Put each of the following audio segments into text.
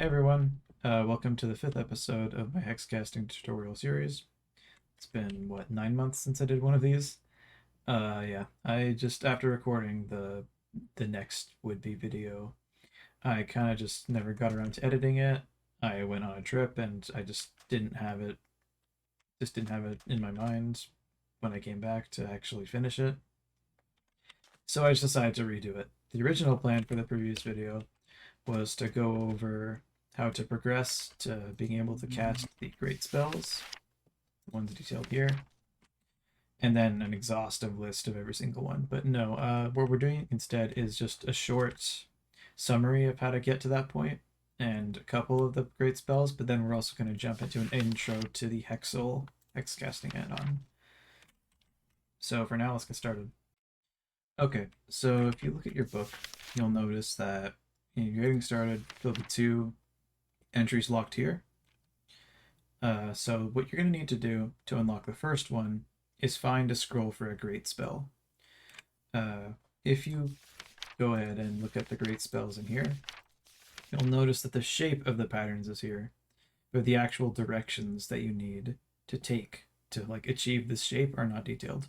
Hey everyone, welcome to the 5th episode of my hexcasting tutorial series. It's been, what, 9 months since I did one of these? Yeah, I just, after recording the next would-be video, I kind of just never got around to editing it. I went on a trip and I just didn't have it in my mind when I came back to actually finish it. So I just decided to redo it. The original plan for the previous video was to go over how to progress to being able to cast the great spells, the ones detailed here, and then an exhaustive list of every single one. But no, what we're doing instead is just a short summary of how to get to that point and a couple of the great spells, but then we're also going to jump into an intro to the Hexal Hexcasting add-on. So for now, let's get started. Okay, so if you look at your book, you'll notice that you're getting started, there'll be 2 entries locked here. So what you're going to need to do to unlock the first one is find a scroll for a great spell. If you go ahead and look at the great spells in here, you'll notice that the shape of the patterns is here, but the actual directions that you need to take to achieve this shape are not detailed.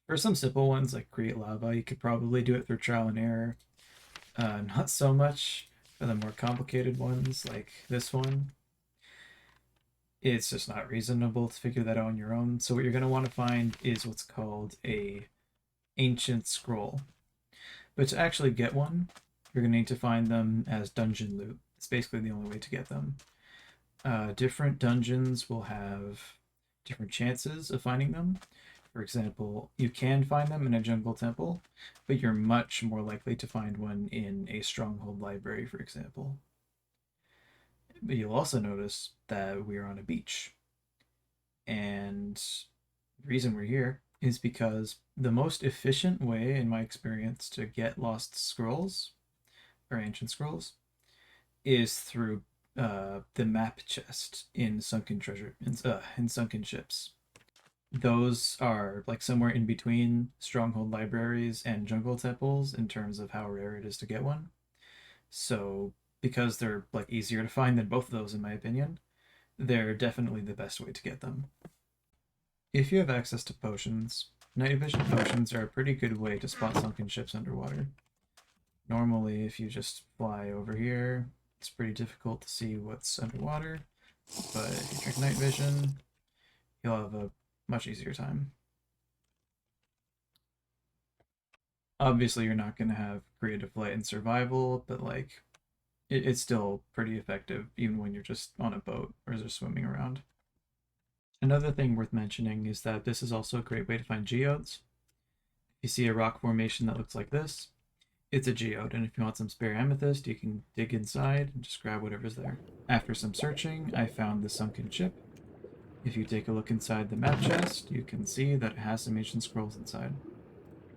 For some simple ones like create lava, you could probably do it through trial and error. Not so much for the more complicated ones like this one. It's just not reasonable to figure that out on your own. So what you're going to want to find is what's called a ancient scroll. But to actually get one, you're going to need to find them as dungeon loot. It's basically the only way to get them. Different dungeons will have different chances of finding them. For example, you can find them in a jungle temple, but you're much more likely to find one in a stronghold library, for example. But you'll also notice that we're on a beach. And the reason we're here is because the most efficient way, in my experience, to get lost scrolls, or ancient scrolls, is through the map chest in sunken sunken ships. Those are like somewhere in between stronghold libraries and jungle temples in terms of how rare it is to get one. So because they're like easier to find than both of those, in my opinion, they're definitely the best way to get them. If you have access to potions, night vision potions are a pretty good way to spot sunken ships underwater. Normally, if you just fly over here, it's pretty difficult to see what's underwater, but if you drink night vision, you'll have a much easier time. Obviously, you're not going to have creative flight and survival, but like it's still pretty effective even when you're just on a boat or just swimming around. Another thing worth mentioning is that this is also a great way to find geodes. If you see a rock formation that looks like this, it's a geode, and if you want some spare amethyst, you can dig inside and just grab whatever's there. After some searching, I found the sunken ship. If you take a look inside the map chest, you can see that it has some ancient scrolls inside.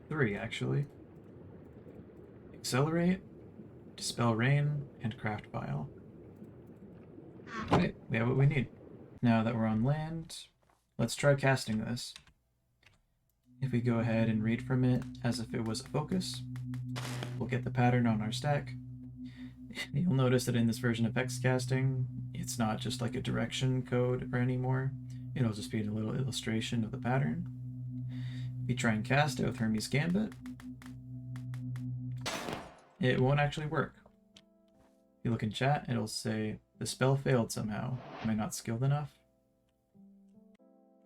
3, actually. Accelerate, Dispel Rain, and Craft File. Okay, we have what we need. Now that we're on land, let's try casting this. If we go ahead and read from it as if it was a focus, we'll get the pattern on our stack. You'll notice that in this version of hexcasting, it's not just like a direction code anymore. It'll just be a little illustration of the pattern. If you try and cast it with Hermes Gambit, it won't actually work. If you look in chat, it'll say, the spell failed somehow. Am I not skilled enough?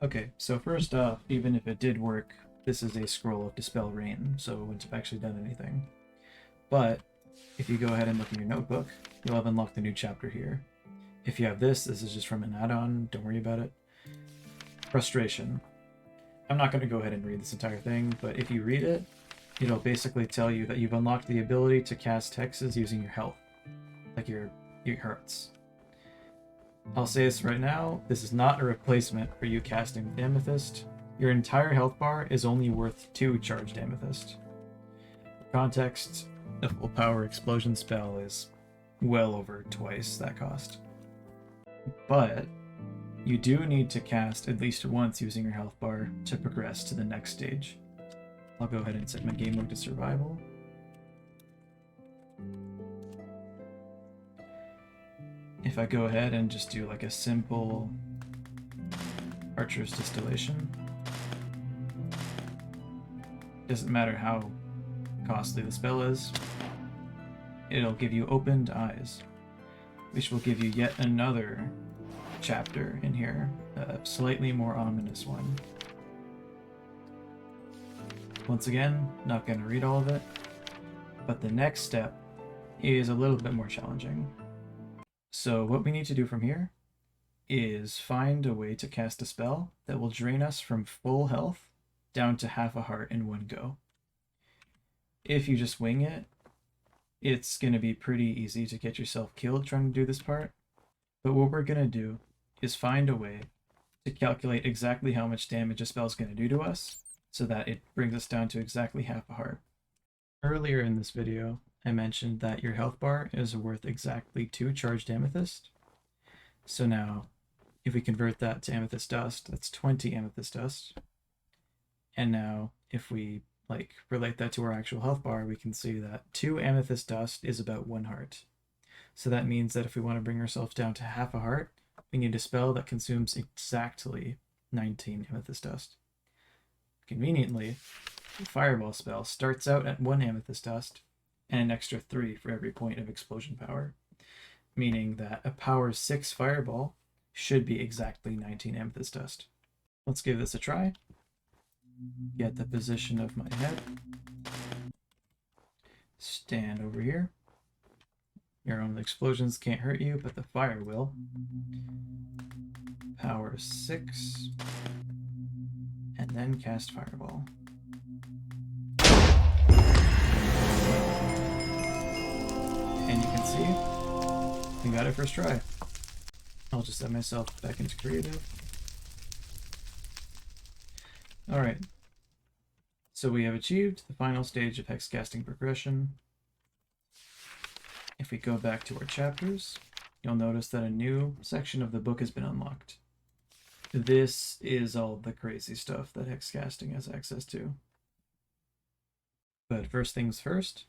Okay, so first off, even if it did work, this is a scroll of Dispel Rain, so it wouldn't have actually done anything. But if you go ahead and look in your notebook, you'll have unlocked a new chapter here. If you have this is just from an add-on, don't worry about it. Frustration. I'm not going to go ahead and read this entire thing, but if you read it, it'll basically tell you that you've unlocked the ability to cast hexes using your health, like your hearts. I'll say this right now, this is not a replacement for you casting with Amethyst. Your entire health bar is only worth 2 charged Amethyst. For context, the full power explosion spell is well over twice that cost. But you do need to cast at least once using your health bar to progress to the next stage. I'll go ahead and set my game mode to survival. if I go ahead and just do like a simple Archer's Distillation, doesn't matter how costly the spell is, it'll give you Opened Eyes, which will give you yet another chapter in here, a slightly more ominous one. Once again, not going to read all of it, but the next step is a little bit more challenging. So what we need to do from here is find a way to cast a spell that will drain us from full health down to half a heart in one go. If you just wing it, it's going to be pretty easy to get yourself killed trying to do this part. But what we're going to do is find a way to calculate exactly how much damage a spell is going to do to us so that it brings us down to exactly half a heart. Earlier in this video, I mentioned that your health bar is worth exactly 2 charged amethyst. So now, if we convert that to amethyst dust, that's 20 amethyst dust. And now, if we relate that to our actual health bar, we can see that 2 amethyst dust is about 1 heart. So that means that if we want to bring ourselves down to half a heart, we need a spell that consumes exactly 19 amethyst dust. Conveniently, the fireball spell starts out at 1 amethyst dust and an extra 3 for every point of explosion power, meaning that a power 6 fireball should be exactly 19 amethyst dust. Let's give this a try. Get the position of my head. Stand over here. Your own explosions can't hurt you, but the fire will. Power 6. And then cast fireball. And you can see, we got it first try. I'll just set myself back into creative. Alright, so we have achieved the final stage of hex casting progression. If we go back to our chapters, you'll notice that a new section of the book has been unlocked. This is all the crazy stuff that hex casting has access to. But first things first,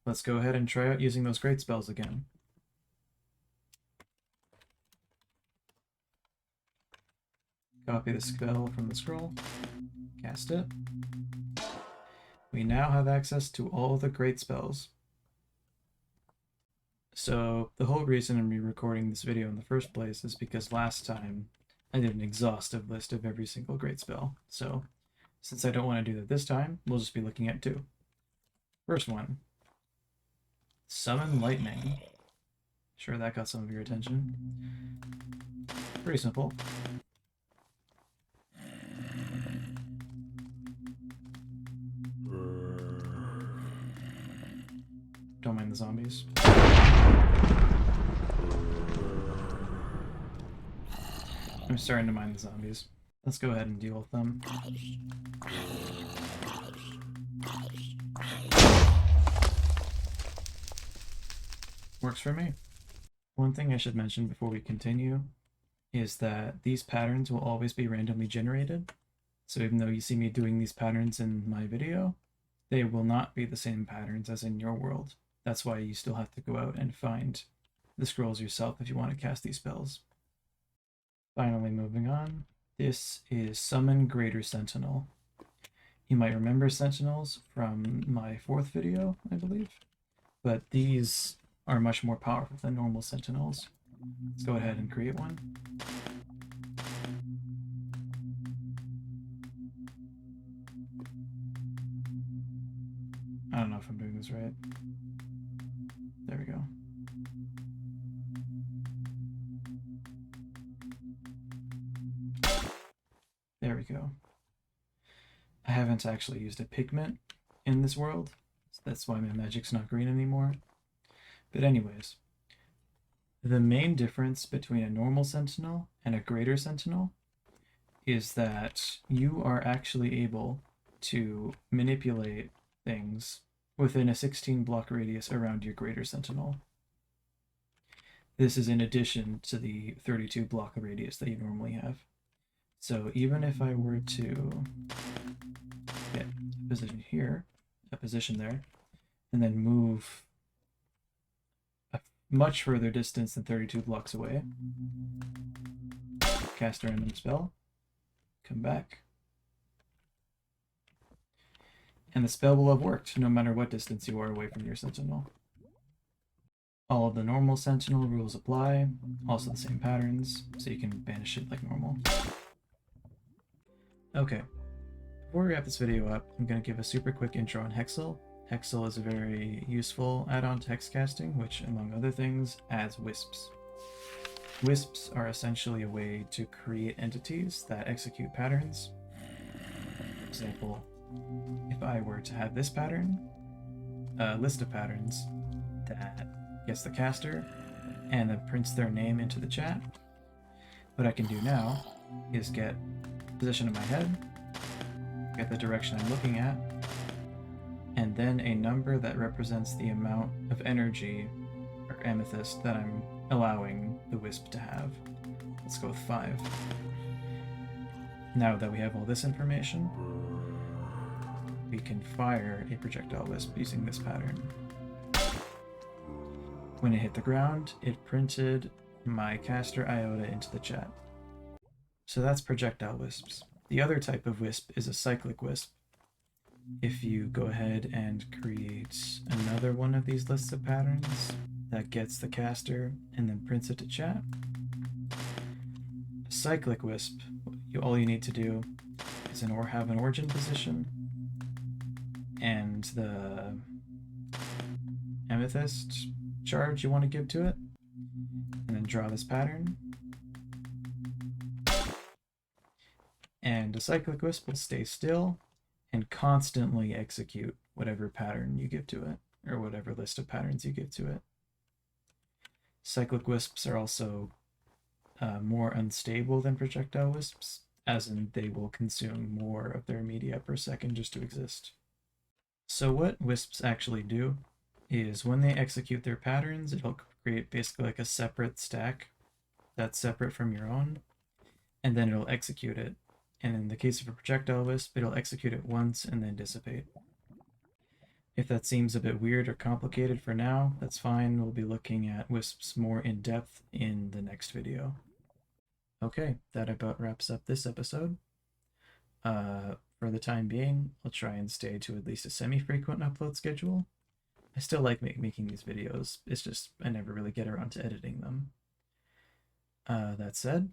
let's go ahead and try out using those great spells again. Copy the spell from the scroll, cast it. We now have access to all the great spells. So the whole reason I'm re-recording this video in the first place is because last time I did an exhaustive list of every single great spell. So since I don't want to do that this time, we'll just be looking at 2. First one, Summon Lightning. Sure, that got some of your attention. Pretty simple. Don't mind the zombies. I'm starting to mind the zombies. Let's go ahead and deal with them. Works for me. One thing I should mention before we continue is that these patterns will always be randomly generated. So even though you see me doing these patterns in my video, they will not be the same patterns as in your world. That's why you still have to go out and find the scrolls yourself if you want to cast these spells. Finally, moving on. This is Summon Greater Sentinel. You might remember Sentinels from my 4th video, I believe. But these are much more powerful than normal Sentinels. Let's go ahead and create one. I don't know if I'm doing this right. There we go. There we go. I haven't actually used a pigment in this world, so that's why my magic's not green anymore. But anyways, the main difference between a normal sentinel and a greater sentinel is that you are actually able to manipulate things within a 16 block radius around your greater sentinel. This is in addition to the 32 block radius that you normally have. So even if I were to get a position here, a position there, and then move much further distance than 32 blocks away. Cast a random spell. Come back. And the spell will have worked no matter what distance you are away from your sentinel. All of the normal sentinel rules apply, also the same patterns, so you can banish it like normal. Okay, before we wrap this video up, I'm going to give a super quick intro on Hexal. Hexal is a very useful add-on to hex casting, which, among other things, adds wisps. Wisps are essentially a way to create entities that execute patterns. For example, if I were to have this pattern, a list of patterns that gets the caster and then prints their name into the chat, what I can do now is get position of my head, get the direction I'm looking at, and then a number that represents the amount of energy or amethyst that I'm allowing the wisp to have. Let's go with 5. Now that we have all this information, we can fire a projectile wisp using this pattern. When it hit the ground, it printed my caster iota into the chat. So that's projectile wisps. The other type of wisp is a cyclic wisp. If you go ahead and create another one of these lists of patterns that gets the caster and then prints it to chat, a cyclic wisp, all you need to do is have an origin position and the amethyst charge you want to give to it, and then draw this pattern. And a cyclic wisp will stay still and constantly execute whatever pattern you give to it, or whatever list of patterns you give to it. Cyclic wisps are also more unstable than projectile wisps, as in they will consume more of their media per second just to exist. So what wisps actually do is when they execute their patterns, it'll create basically like a separate stack that's separate from your own, and then it'll execute it. And in the case of a projectile wisp, it'll execute it once and then dissipate. If that seems a bit weird or complicated for now, that's fine. We'll be looking at wisps more in depth in the next video. Okay, that about wraps up this episode. For the time being, I'll try and stay to at least a semi-frequent upload schedule. I still like making these videos, it's just I never really get around to editing them. That said,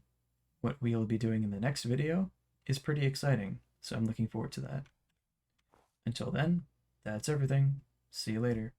what we'll be doing in the next video is pretty exciting, so I'm looking forward to that. Until then, that's everything. See you later.